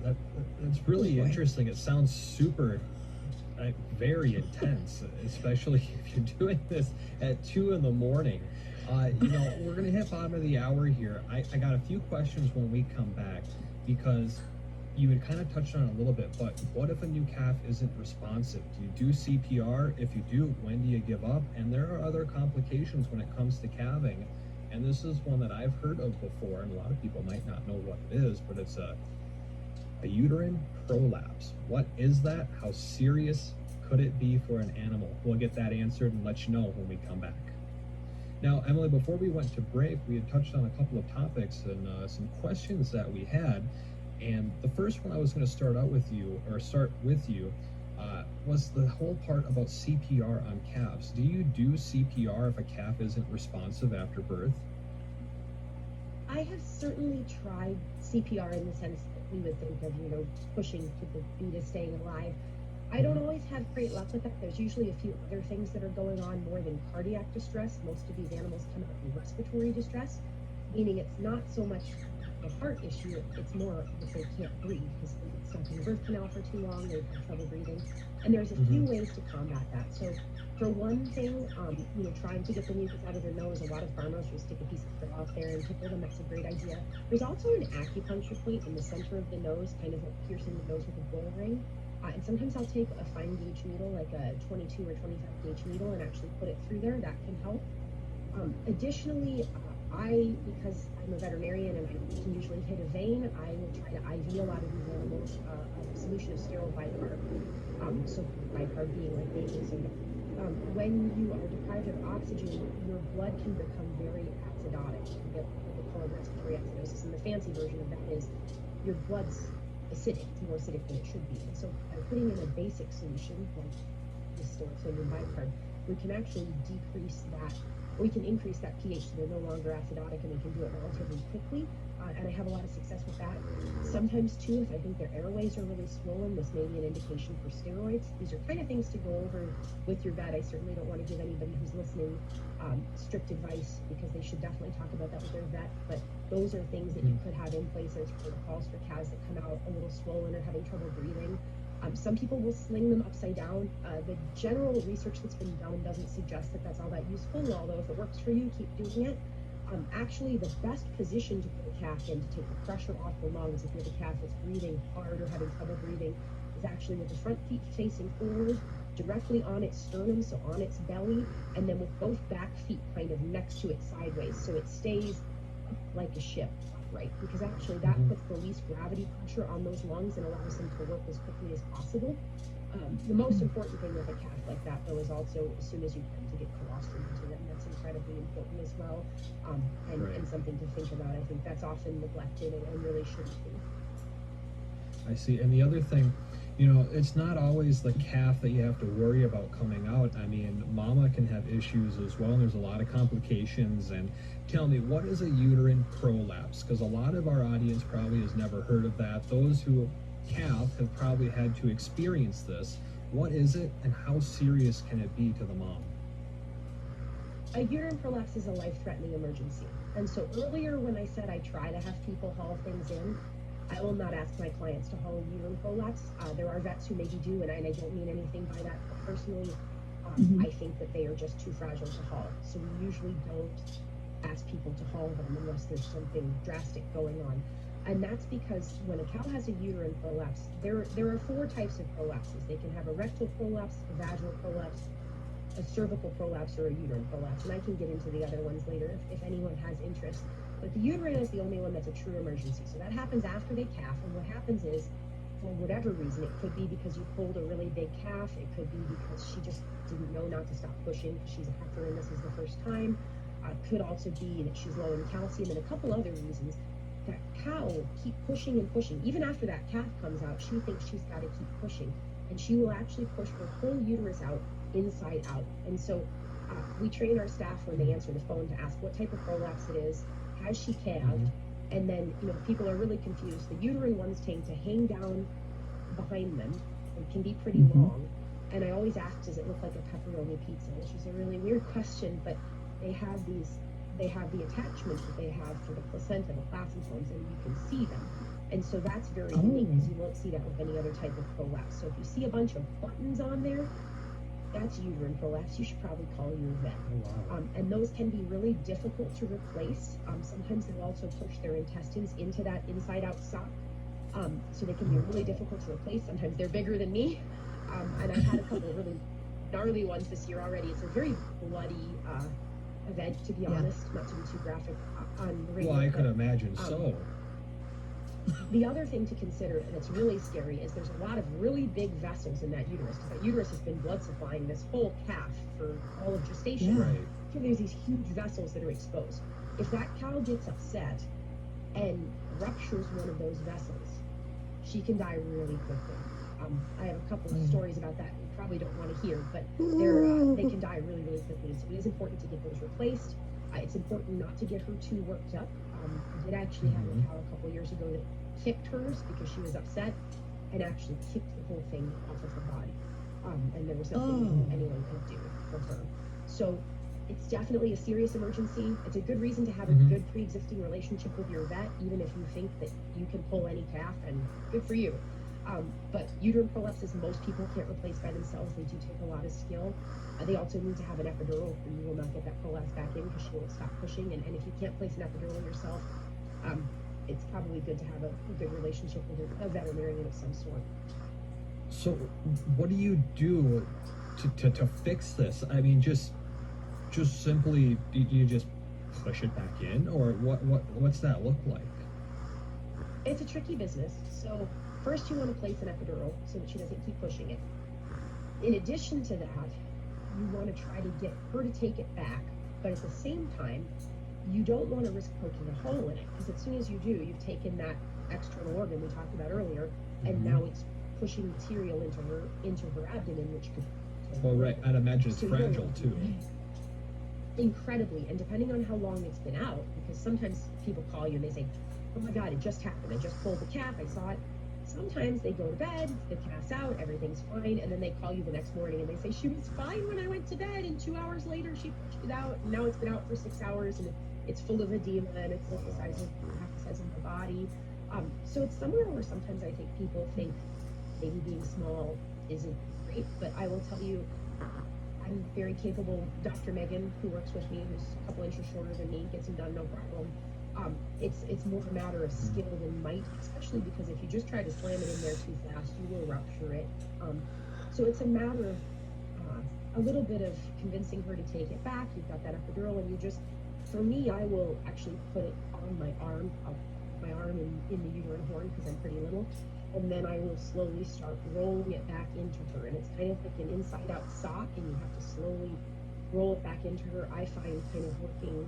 That's really interesting. It sounds super, very intense, especially if you're doing this at 2 in the morning. We're going to hit bottom of the hour here. I got a few questions when we come back because you had kind of touched on it a little bit, but what if a new calf isn't responsive? Do you do CPR? If you do, when do you give up? And there are other complications when it comes to calving. And this is one that I've heard of before, and a lot of people might not know what it is, but it's a uterine prolapse. What is that? How serious could it be for an animal? We'll get that answered and let you know when we come back. Now, Emily, before we went to break, we had touched on a couple of topics and some questions that we had. And the first one I was going to start with you, was the whole part about CPR on calves. Do you do CPR if a calf isn't responsive after birth? I have certainly tried CPR in the sense that we would think of, pushing to the fetus staying alive. I don't always have great luck with that. There's usually a few other things that are going on more than cardiac distress. Most of these animals come out in respiratory distress, meaning it's not so much a heart issue, it's more that they can't breathe because they've stuck in the birth canal for too long, they've had trouble breathing. And there's a few ways to combat that. So for one thing, trying to get the mucus out of their nose, a lot of farmers will stick a piece of straw out there and tickle them. That's a great idea. There's also an acupuncture point in the center of the nose, kind of like piercing the nose with a bull ring. And sometimes I'll take a fine gauge needle, like a 22 or 25 gauge needle, and actually put it through there. That can help. Additionally, because I'm a veterinarian and I can usually hit a vein, I will try to IV a lot of these animals a solution of sterile bicarb. So bicarb being like baking soda. When you are deprived of oxygen, your blood can become very acidotic. You get what they call respiratory acidosis, and the fancy version of that is your blood's acidic. It's more acidic than it should be. And so by putting in a basic solution, like distilled sodium bicarb, we can actually increase that pH so they're no longer acidotic, and we can do it relatively quickly. And I have a lot of success with that. Sometimes too, if I think their airways are really swollen, this may be an indication for steroids. These are kind of things to go over with your vet. I certainly don't want to give anybody who's listening strict advice, because they should definitely talk about that with their vet. But those are things that you could have in place as protocols for calves that come out a little swollen or having trouble breathing. Some people will sling them upside down. The general research that's been done doesn't suggest that that's all that useful, although if it works for you, keep doing it. Actually, the best position to put a calf in to take the pressure off the lungs, if you have a calf that's breathing hard or having trouble breathing, is actually with the front feet facing forward, directly on its sternum, so on its belly, and then with both back feet kind of next to it sideways, so it stays like a ship, right? Because actually that puts the least gravity pressure on those lungs and allows them to work as quickly as possible. The most important thing with a calf like that, though, is also as soon as you can to get colostrum into them. That's incredibly important as well, and something to think about. I think that's often neglected and really shouldn't be. I see. And the other thing, it's not always the calf that you have to worry about coming out. I mean, mama can have issues as well, and there's a lot of complications. And tell me, what is a uterine prolapse? Because a lot of our audience probably has never heard of that. Those who have probably had to experience this. What is it, and how serious can it be to the mom? A uterine prolapse is a life-threatening emergency. And so earlier when I said I try to have people haul things in, I will not ask my clients to haul a uterine prolapse. There are vets who maybe do, and I don't mean anything by that, but personally, I think that they are just too fragile to haul. So we usually don't ask people to haul them unless there's something drastic going on. And that's because when a cow has a uterine prolapse, there are 4 types of prolapses. They can have a rectal prolapse, a vaginal prolapse, a cervical prolapse, or a uterine prolapse. And I can get into the other ones later if anyone has interest. But the uterine is the only one that's a true emergency. So that happens after they calf, and what happens is, for whatever reason, it could be because you pulled a really big calf, it could be because she just didn't know not to stop pushing because she's a heifer and this is the first time. Could also be that she's low in calcium, and a couple other reasons. That cow will keep pushing and pushing. Even after that calf comes out, she thinks she's got to keep pushing, and she will actually push her whole uterus out, inside out. And so we train our staff when they answer the phone to ask what type of prolapse it is, has she calved, and then people are really confused. The uterine ones tend to hang down behind them and can be pretty long. And I always ask, does it look like a pepperoni pizza? Which is a really weird question, but they have the attachments that they have for the placenta, the placentomes, and you can see them. And so that's very unique because you won't see that with any other type of prolapse. So if you see a bunch of buttons on there, that's uterine prolapse. You should probably call your vet. Oh, wow. And those can be really difficult to replace. Sometimes they'll also push their intestines into that inside-out sock. So they can be really difficult to replace. Sometimes they're bigger than me. And I've had a couple of really gnarly ones this year already. It's a very bloody event, to be honest, not to be too graphic on the radio. Well, I could imagine so. The other thing to consider, and it's really scary, is there's a lot of really big vessels in that uterus, because that uterus has been blood supplying this whole calf for all of gestation. Right. So there's these huge vessels that are exposed. If that cow gets upset and ruptures one of those vessels, she can die really quickly. I have a couple of stories about that you probably don't want to hear, but they can die really, really quickly. So it is important to get those replaced. It's important not to get her too worked up. I did actually have a cow a couple years ago that kicked hers because she was upset and actually kicked the whole thing off of her body. And there was nothing anyone could do for her. So it's definitely a serious emergency. It's a good reason to have a good pre-existing relationship with your vet, even if you think that you can pull any calf, and good for you. But uterine prolapses, most people can't replace by themselves. They do take a lot of skill. They also need to have an epidural, and you will not get that prolapse back in because she won't stop pushing. And if you can't place an epidural yourself, it's probably good to have a good relationship with a veterinarian of some sort. So what do you do to fix this? I mean, just simply, do you just push it back in, or what's that look like? It's a tricky business. So first you want to place an epidural so that she doesn't keep pushing it. In addition to that, you want to try to get her to take it back, but at the same time, you don't want to risk poking a hole in it, because as soon as you do, you've taken that external organ we talked about earlier, and now it's pushing material into her abdomen, which could. Well, right. I'd imagine it's fragile too. Incredibly, and depending on how long it's been out, because sometimes people call you and they say, "Oh my God, it just happened. I just pulled the calf. I saw it." Sometimes they go to bed, the calf's out, everything's fine, and then they call you the next morning and they say, "She was fine when I went to bed, and 2 hours later she pushed it out, and now it's been out for 6 hours, and it's full of edema, and it's like the size of half the size of my body." So it's somewhere where sometimes I think people think maybe being small isn't great, but I will tell you, I'm very capable. Dr. Megan, who works with me, who's a couple inches shorter than me, gets them done no problem. It's more a matter of skill than might, especially because if you just try to slam it in there too fast, you will rupture it. So it's a matter of a little bit of convincing her to take it back. You've got that epidural, and you just, for me, I will actually put it on my arm, in the uterine horn, because I'm pretty little, and then I will slowly start rolling it back into her, and it's kind of like an inside-out sock, and you have to slowly roll it back into her. I find kind of working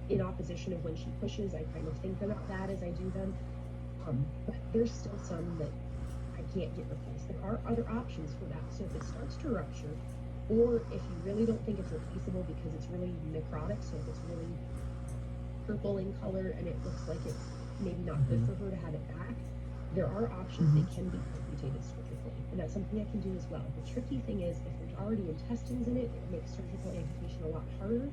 in opposition of when she pushes, I kind of think about that as I do them. But there's still some that I can't get replaced. There are other options for that. So if it starts to rupture, or if you really don't think it's replaceable because it's really necrotic, so if it's really purple in color and it looks like it's maybe not good for her to have it back, there are options. They can be amputated surgically, and that's something I can do as well. The tricky thing is if there's already intestines in it, it makes surgical amputation a lot harder.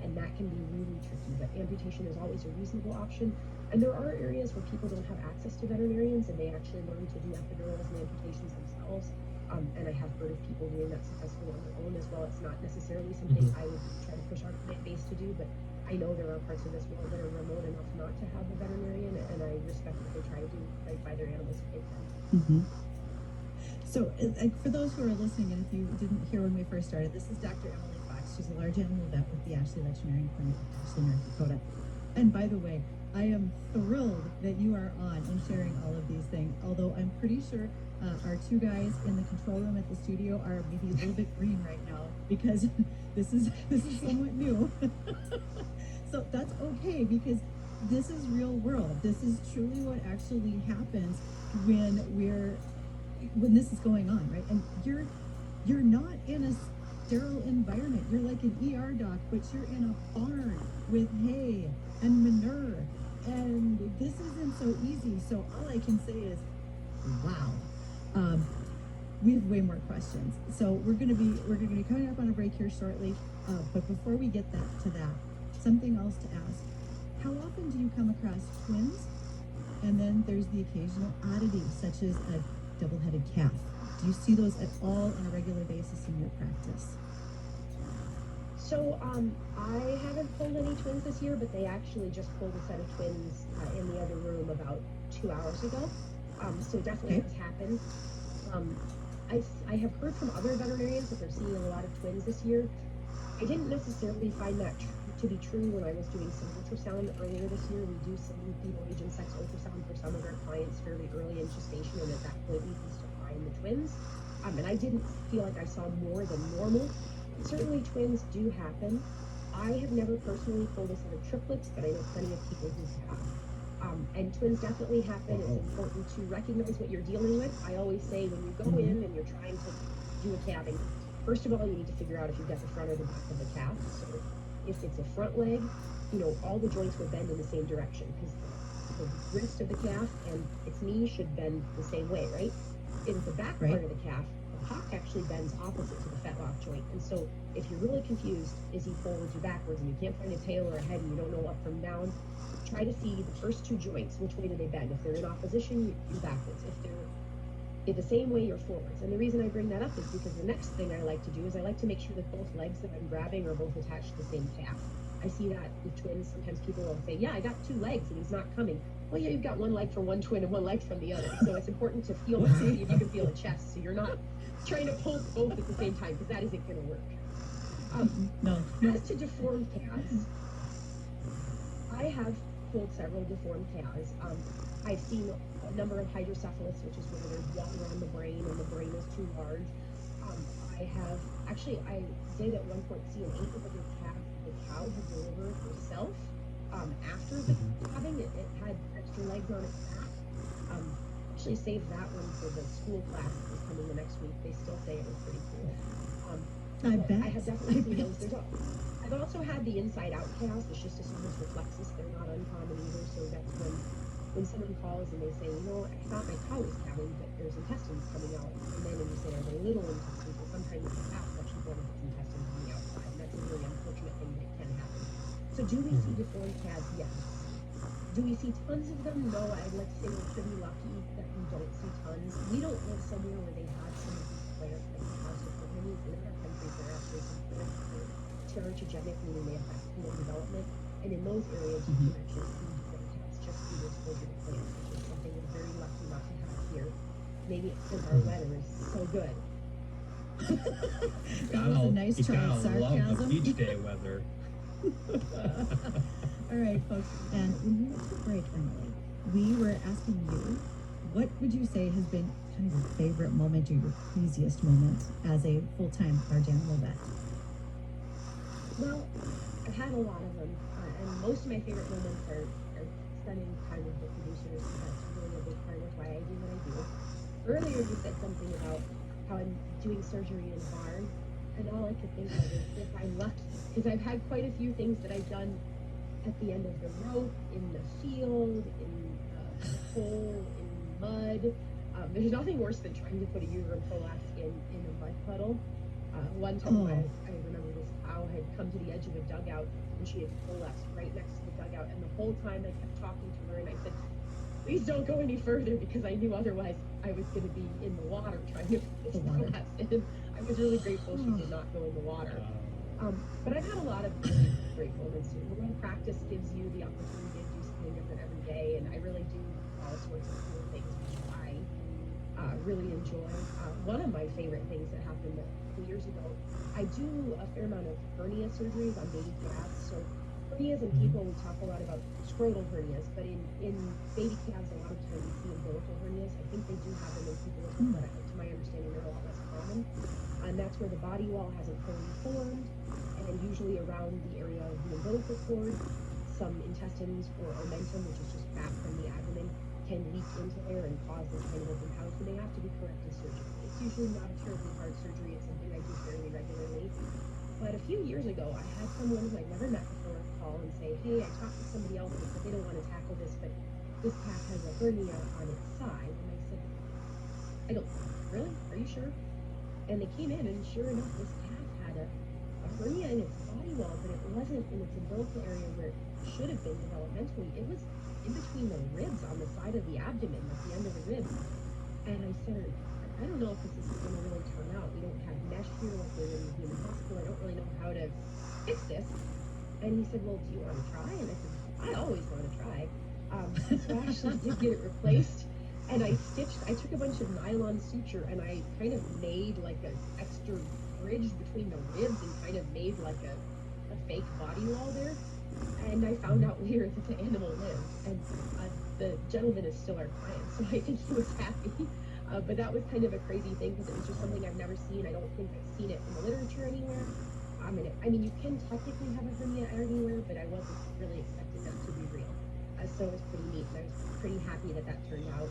And that can be really tricky, but amputation is always a reasonable option. And there are areas where people don't have access to veterinarians, and they actually learn to do epidurals and amputations themselves. And I have heard of people doing that successfully on their own as well. It's not necessarily something I would try to push our client base to do, but I know there are parts of this world that are remote enough not to have a veterinarian, and I respect what they try to do right by their animals if they can. So, for those who are listening, and if you didn't hear when we first started, this is Dr. Emily Fox. She's a large animal vet with the Ashley Veterinarian Clinic in Ashley, North Dakota. And by the way, I am thrilled that you are on and sharing all of these things, although I'm pretty sure our two guys in the control room at the studio are maybe a little bit green right now, because this is somewhat new. So that's okay, because this is real world. This is truly what actually happens when this is going on, right? And you're not in a sterile environment. You're like an ER doc, but you're in a barn with hay and manure, and this isn't so easy. So all I can say is, wow. We have way more questions, so we're gonna be coming up on a break here shortly. But before we get to that, something else to ask: how often do you come across twins And then there's the occasional oddity, such as a double-headed calf. Do you see those at all on a regular basis in your practice? So I haven't pulled any twins this year, but they actually just pulled a set of twins in the other room about 2 hours ago. So definitely Okay. has happened. Um, I have heard from other veterinarians that they're seeing a lot of twins this year. I didn't necessarily find that to be true when I was doing some ultrasound earlier this year. We do some fetal age and sex ultrasound for some of our clients fairly early in gestation, and at that point we used to find the twins. And I didn't feel like I saw more than normal. Certainly twins do happen. I have never personally pulled a set of triplets, but I know plenty of people who have. And twins definitely happen. It's important to recognize what you're dealing with. I always say when you go in and you're trying to do a calving, first of all, you need to figure out if you've got the front or the back of the calf. So if it's a front leg, all the joints will bend in the same direction because the wrist of the calf and its knee should bend the same way, right? In the back part of the calf, the hock actually bends opposite to the fetlock joint. And so if you're really confused, is he forwards or backwards, and you can't find a tail or a head and you don't know up from down, try to see the first two joints. Which way do they bend? If they're in opposition, you're backwards. If they're in the same way, you're forwards. And the reason I bring that up is because the next thing I like to do is I like to make sure that both legs that I'm grabbing are both attached to the same calf. I see that with twins. Sometimes people will say, yeah, I got two legs and he's not coming. Well, yeah, you've got one leg from one twin and one leg from the other. So it's important to feel, see if you can feel a chest. So you're not trying to pull both at the same time, because that isn't going to work. No. As to deformed calves, I have pulled several deformed calves. I've seen a number of hydrocephalus, which is where there's water on the brain and the brain is too large. I did at one point see an 8-year-old calf. The cow had delivered herself after the calving. It had extra legs on its back. Actually saved that one for the school class that's coming the next week. They still say it was pretty cool. I bet. I have definitely seen those. I've also had the inside-out calves, the schistosomus reflexus. They're not uncommon either. So that's when someone calls and they say, I thought my cow was calving, but there's intestines coming out. And then you say, are they little intestines? Well, sometimes the calf is actually born with its intestines coming outside, and that's a really unfortunate thing that can happen. So do we see deformed calves? Yes. Do we see tons of them? No. I'd like to say we're pretty lucky that we don't see tons. We don't live somewhere where they have some of these flares, like the house deformities. In other countries, there are actually some flares that are teratogenic, meaning they affect fetal development. And in those areas, you can actually see deformed calves just due to exposure to plants, which is something we're very lucky not to have here. Maybe it's because our weather is so good. That was a nice try at sarcasm. Love the sarcasm. beach day weather. All right, folks. And when we went to break, Emily, we were asking you, what would you say has been kind of your favorite moment or your craziest moment as a full-time large animal vet? Well, I've had a lot of them, and most of my favorite moments are spending time with the producers. That's really a big part of why I do what I do. Earlier, you said something about how I'm doing surgery in barn, and all I could think of is if I'm lucky, because I've had quite a few things that I've done at the end of the rope, in the field, in the hole, in mud. There's nothing worse than trying to put a uterine prolapse in a mud puddle. One time I remember this cow had come to the edge of a dugout and she had prolapsed right next to the dugout, and the whole time I kept talking to her and I said, please don't go any further, because I knew otherwise I was going to be in the water trying to put this prolapse in. I was really grateful she did not go in the water. But I've had a lot of really great moments. Rural practice gives you the opportunity to do something different every day, and I really do all sorts of cool things, which I really enjoy. One of my favorite things that happened a couple years ago, I do a fair amount of hernia surgeries on baby calves. So hernias in people, we talk a lot about scrotal hernias, but in baby calves, a lot of times we see umbilical hernias. I think they do have them in people as well, but to my understanding, they're a lot less common. And that's where the body wall hasn't fully formed, and usually around the area of the umbilical cord, some intestines or omentum, which is just fat from the abdomen, can leak into there and cause this kind of open pouch, and they have to be corrected surgically. It's usually not a terribly hard surgery. It's something I do fairly regularly. But a few years ago, I had someone who I'd never met before call and say, hey, I talked to somebody else and said they don't want to tackle this, but this calf has a hernia on its side. And I said, I don't, really? Are you sure? And they came in, and sure enough, this calf had a hernia in its body wall, but it wasn't in its umbilical area where it should have been developmentally. It was in between the ribs on the side of the abdomen, like the end of the ribs. And I said, I don't know if this is going to really turn out. We don't have mesh here like we're in the human hospital. I don't really know how to fix this. And he said, well, do you want to try? And I said, I always want to try. So I actually did get it replaced. And I took a bunch of nylon suture and I kind of made like an extra bridge between the ribs and kind of made like a fake body wall there. And I found out later that the animal lived. And the gentleman is still our client, so I think he was happy. But that was kind of a crazy thing because it was just something I've never seen. I don't think I've seen it in the literature anywhere. I mean, you can technically have a hernia anywhere, but I wasn't really expecting that to be real. So it was pretty neat, and I was pretty happy that turned out.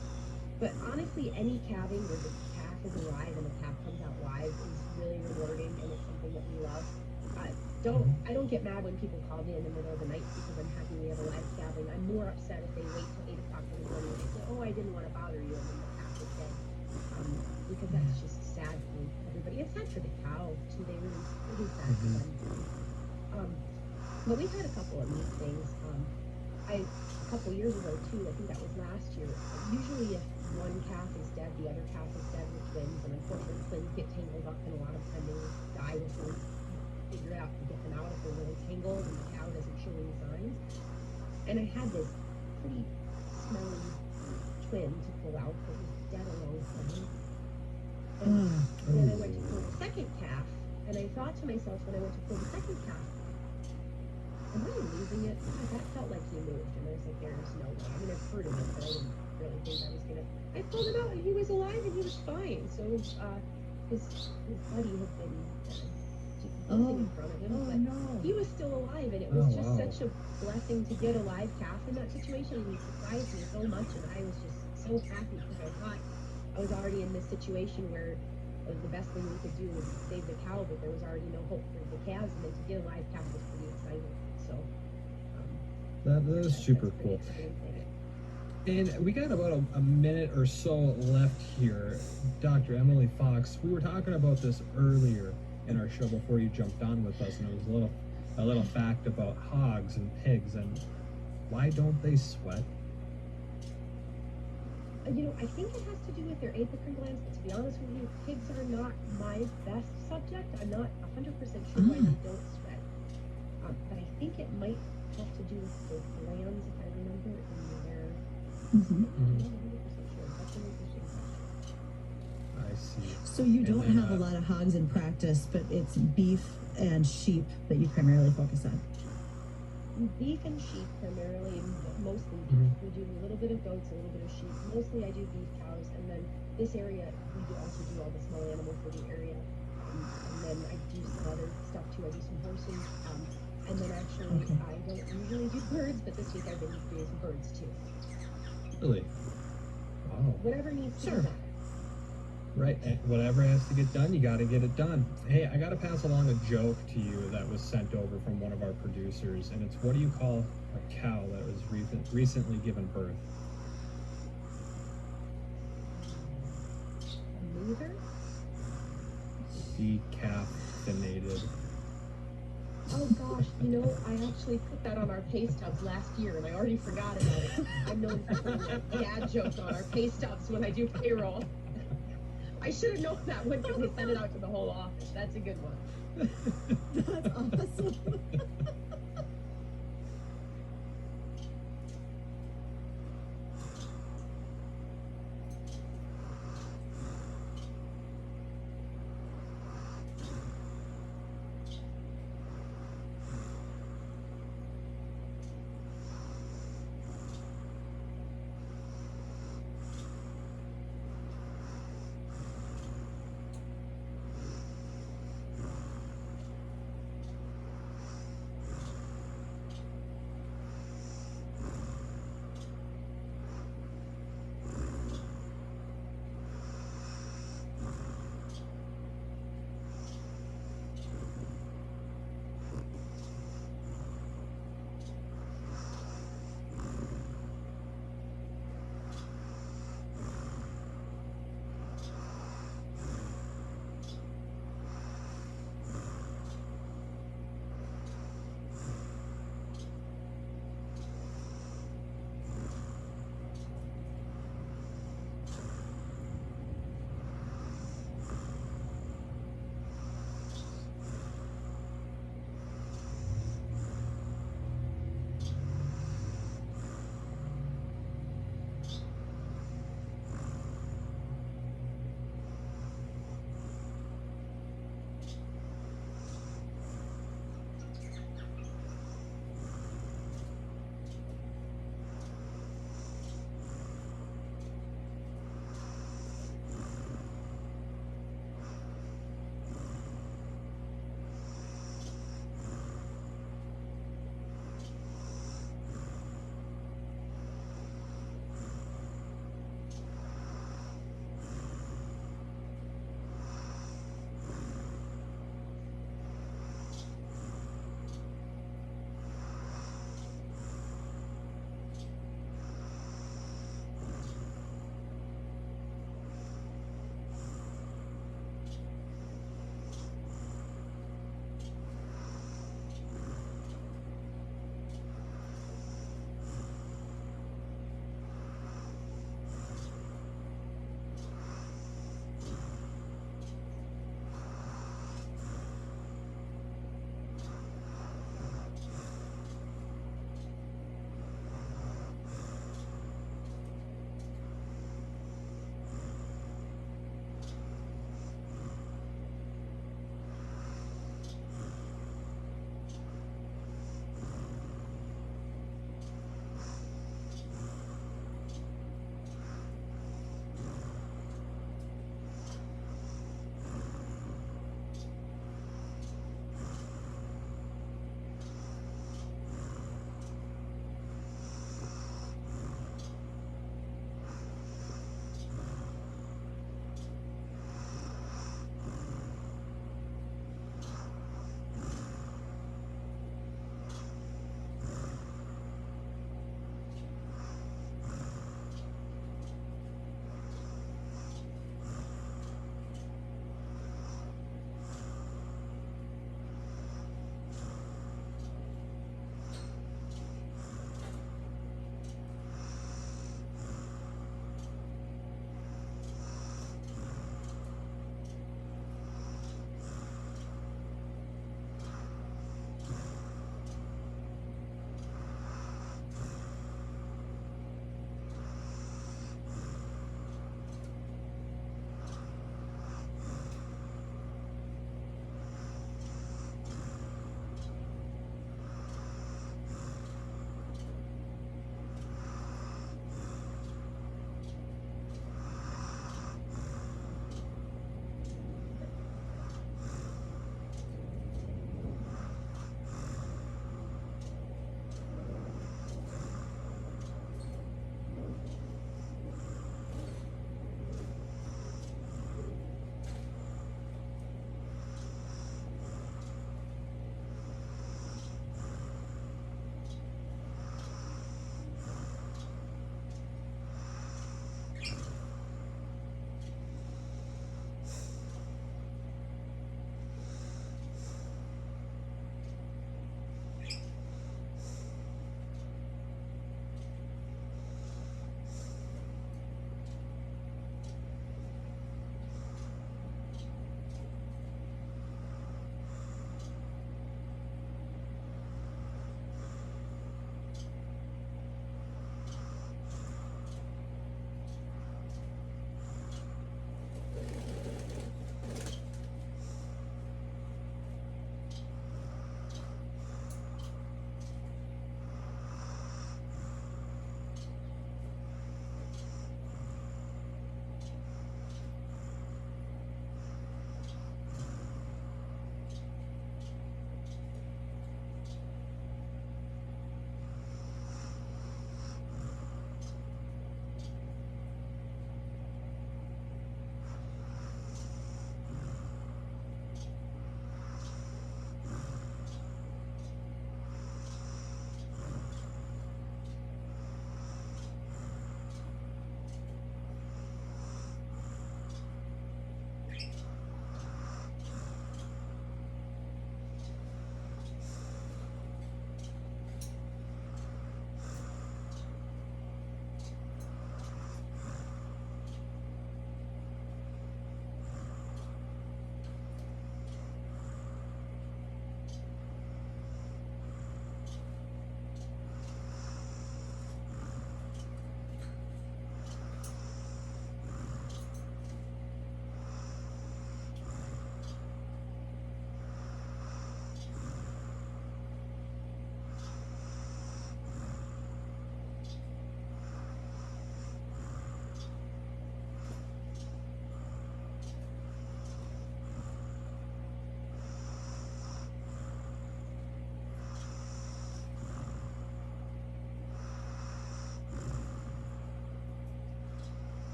But honestly, any calving where the calf is alive and the calf comes out live is really rewarding, and it's something that we love. I don't get mad when people call me in the middle of the night because I'm happy we have a live calving. I'm more upset if they wait till 8 o'clock in the morning and they say, oh, I didn't want to bother you, and then the calf is dead. Because that's just sad for everybody. It's sad for the cow too. It is sad for them. But we've had a couple of neat things. A couple years ago too, I think that was last year. Usually if one calf is dead, the other calf is dead with twins, and unfortunately twins get tangled up, and a lot of time they die before we figure out to get them out if they're really tangled and the cow doesn't show any signs. And I had this pretty smelly twin to pull out that was dead a long time. And then I went to pull the second calf, and I thought to myself when I went to pull the second calf, am I losing it? That felt like he moved, and I was like, there's no way. I mean, I've heard of it, but I didn't really think I was gonna. I pulled him out, and he was alive, and he was fine. So his buddy had been in front of him, but he was still alive, and it was just such a blessing to get a live calf in that situation. And he surprised me so much, and I was just so happy because I thought I was already in this situation where the best thing we could do was save the cow, but there was already no hope for the calves, and then to get a live calf was pretty exciting. So that is super cool. And we got about a minute or so left here. Dr. Emily Fox, we were talking about this earlier in our show before you jumped on with us, and it was a little fact about hogs and pigs and why don't they sweat? I think it has to do with their apical glands, but to be honest with you, pigs are not my best subject. I'm not 100% sure why they don't sweat. But I think it might have to do with the glands, if I remember, in their... I'm not 100% sure. That's an interesting question. I see. So you don't have a lot of hogs in practice, but it's beef and sheep that you primarily focus on. Beef and sheep primarily, mostly beef. We do a little bit of goats, a little bit of sheep. Mostly I do beef cows, and then this area, we also do all the small animals for the area. And then I do some other stuff too. I do some horses. And then actually, I don't usually do birds, but this week I've been doing some birds too. Really? Wow. Whatever needs to be done. Right, and whatever has to get done, you got to get it done. Hey, I got to pass along a joke to you that was sent over from one of our producers, and it's, what do you call a cow that was recently given birth? A mover? Decaffeinated. Oh gosh, I actually put that on our pay stubs last year, and I already forgot about it. I'm known for putting that dad joke on our pay stubs when I do payroll. I should have known that one because they sent it out to the whole office. That's a good one. That's awesome.